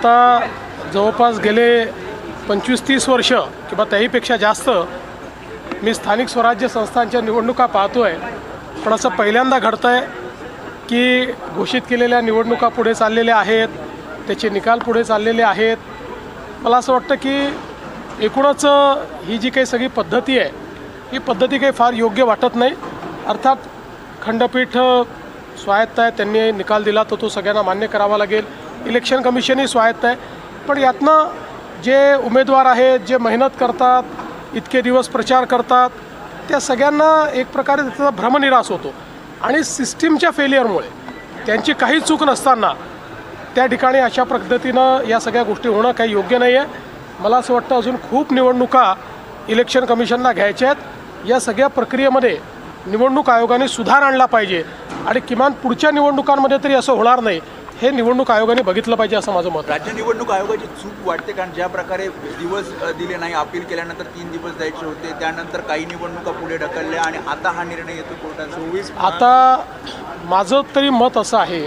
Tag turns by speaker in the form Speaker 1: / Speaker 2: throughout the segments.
Speaker 1: आता जवळपास गेले 25-30 वर्ष किंवा त्याहीपेक्षा जास्त मी स्थानिक स्वराज्य संस्थांच्या निवडणुका पाहतोय, पण असं पहिल्यांदा घडतं आहे की घोषित केलेल्या निवडणुका पुढे चाललेल्या आहेत, त्याचे निकाल पुढे चाललेले आहेत. मला असं वाटतं की एकूणच ही जी काही सगळी पद्धती आहे, ही पद्धती काही फार योग्य वाटत नाही. अर्थात खंडपीठ स्वायत्त आहे, त्यांनी निकाल दिला तर तो सगळ्यांना मान्य करावा लागेल. इलेक्शन कमिशनही स्वायत्त आहे, पण यातनं जे उमेदवार आहेत, जे मेहनत करतात, इतके दिवस प्रचार करतात, त्या सगळ्यांना एक प्रकारे त्याचा भ्रमनिरास होतो. आणि सिस्टीमच्या फेलियरमुळे त्यांची काही चूक नसताना त्या ठिकाणी अशा पद्धतीनं या सगळ्या गोष्टी होणं काही योग्य नाही आहे. मला असं वाटतं अजून खूप निवडणुका इलेक्शन कमिशनला घ्यायच्या आहेत. या सगळ्या प्रक्रियेमध्ये निवडणूक आयोगाने सुधार आणला पाहिजे आणि किमान पुढच्या निवडणुकांमध्ये तरी असं होणार नाही हे निवडणूक आयोगाने बघितलं पाहिजे असं माझं मत आहे.
Speaker 2: राज्य निवडणूक आयोगाची चूक वाटते, कारण ज्या प्रकारे दिवस दिले नाही, अपील केल्यानंतर 3 दिवस द्यायचे होते, त्यानंतर काही निवडणुका पुढे ढकलल्या आणि आता हा निर्णय येतो कोर्टाचा.
Speaker 1: आता माझं तरी मत असं आहे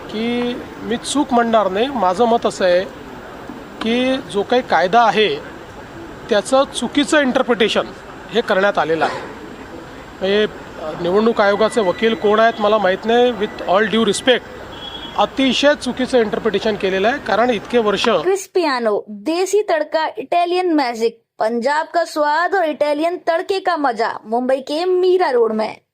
Speaker 1: की मी चूक म्हणणार नाही. माझं मत असं आहे की जो काही कायदा आहे त्याचं चुकीचं इंटरप्रिटेशन हे करण्यात आलेलं आहे. हे निवडणूक आयोगाचे वकील कोण आहेत मला माहीत नाही. विथ ऑल ड्यू रिस्पेक्ट, अतिशय चुकीचं इंटरप्रिटेशन केलेलं आहे. कारण इतके वर्ष
Speaker 3: क्रिस्पियानो देसी तड़का इटालियन मैजिक, पंजाब का स्वाद और इटालियन तड़के का मजा, मुंबई के मीरा रोड में।